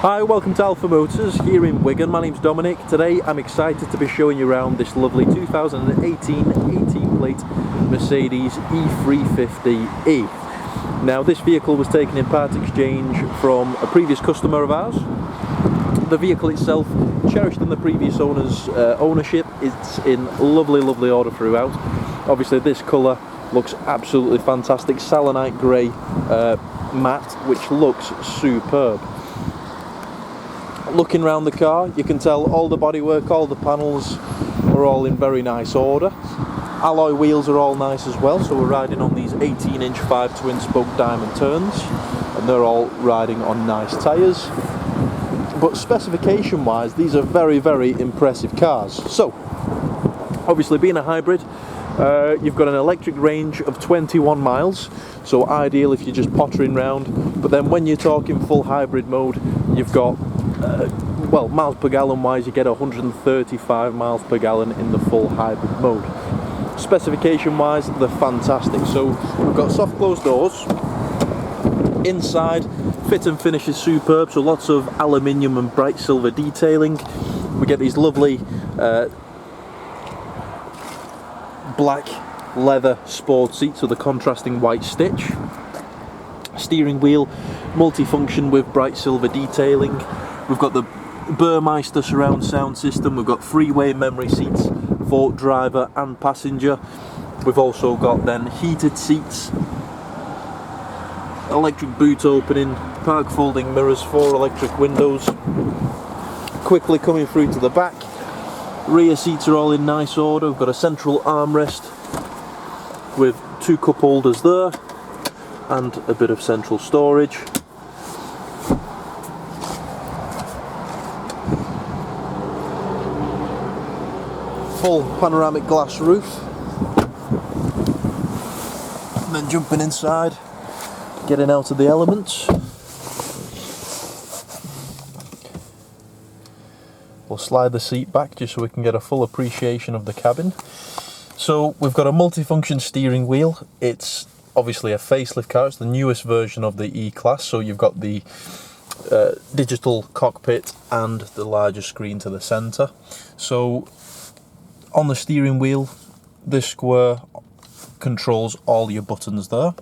Hi, welcome to Alpha Motors here in Wigan. My name's Dominic. Today I'm excited to be showing you around this lovely 2018 18-plate Mercedes E350E. Now, this vehicle was taken in part exchange from a previous customer of ours. The vehicle itself, cherished in the previous owner's ownership, it's in lovely order throughout. Obviously this colour looks absolutely fantastic, Selenite Grey matte, which looks superb. Looking around the car, you can tell all the bodywork, all the panels are all in very nice order. Alloy wheels are all nice as well, so we're riding on these 18-inch 5 twin-spoke diamond turns, and they're all riding on nice tyres. But specification-wise, these are very impressive cars. So, obviously being a hybrid, you've got an electric range of 21 miles, so ideal if you're just pottering round. But then when you're talking full hybrid mode, you've got well, miles per gallon wise, you get 135 miles per gallon in the full hybrid mode. Specification wise, they're fantastic. So we've got soft closed doors. Inside, fit and finish is superb, so lots of aluminium and bright silver detailing. We get these lovely black leather sport seats with a contrasting white stitch. Steering wheel multifunction with bright silver detailing. We've got the Burmester Sound System. We've got freeway memory seats for driver and passenger. We've also got then heated seats, electric boot opening, park folding mirrors, 4 electric windows. Quickly coming through to the back, rear seats are all in nice order. We've got a central armrest with 2 cup holders there and a bit of central storage. Full panoramic glass roof. And then jumping inside, getting out of the elements. We'll slide the seat back just so we can get a full appreciation of the cabin. So we've got a multifunction steering wheel. It's obviously a facelift car. It's the newest version of the E-Class, so you've got the digital cockpit and the larger screen to the centre. So on the steering wheel, this square controls all your buttons there.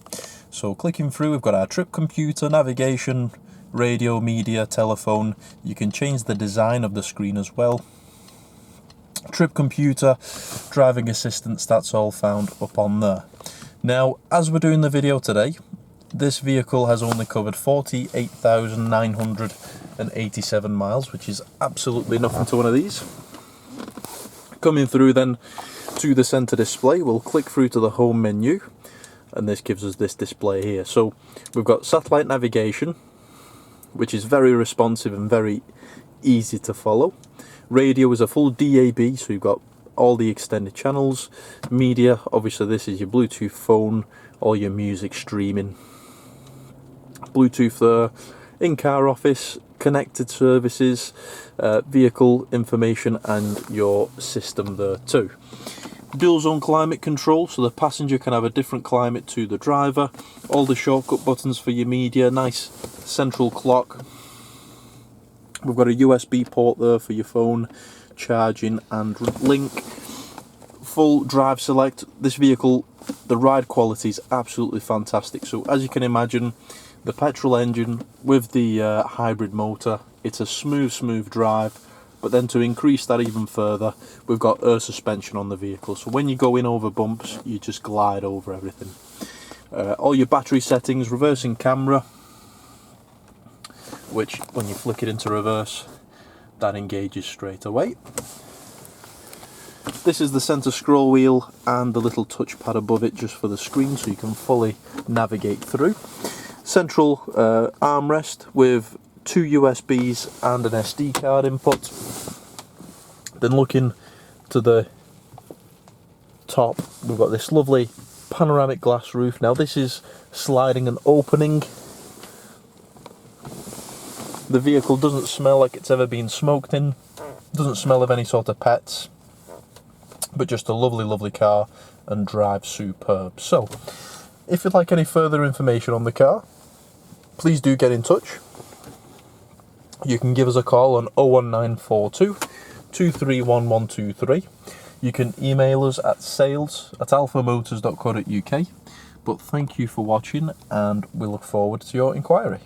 So clicking through, we've got our trip computer, navigation, radio, media, telephone. You can change the design of the screen as well. Trip computer, driving assistance, that's all found up on there. Now, as we're doing the video today, this vehicle has only covered 48,987 miles, which is absolutely nothing to one of these. Coming through then to the centre display, we'll click through to the home menu, and this gives us this display here. So we've got satellite navigation, which is very responsive and very easy to follow. Radio is a full DAB, so you've got all the extended channels. Media, obviously this is your Bluetooth phone, all your music streaming. Bluetooth there, in-car office, connected services, vehicle information, and your system there too. Dual zone climate control, so the passenger can have a different climate to the driver. All the shortcut buttons for your media, nice central clock. We've got a USB port there for your phone, charging and link. Full drive select. This vehicle, the ride quality is absolutely fantastic. So as you can imagine, the petrol engine with the hybrid motor, it's a smooth drive. But then to increase that even further, we've got air suspension on the vehicle. So when you go in over bumps, you just glide over everything. All your battery settings, reversing camera, which when you flick it into reverse, that engages straight away. This is the centre scroll wheel and the little touchpad above it just for the screen, so you can fully navigate through. Central armrest with 2 USBs and an SD card input. Then looking to the top, we've got this lovely panoramic glass roof. Now this is sliding and opening. The vehicle doesn't smell like it's ever been smoked in, doesn't smell of any sort of pets, but just a lovely car and drives superb. So if you'd like any further information on the car, please do get in touch. you can give us a call on 01942 231123. You can email us at sales@alphamotors.co.uk. But thank you for watching, and we look forward to your inquiry.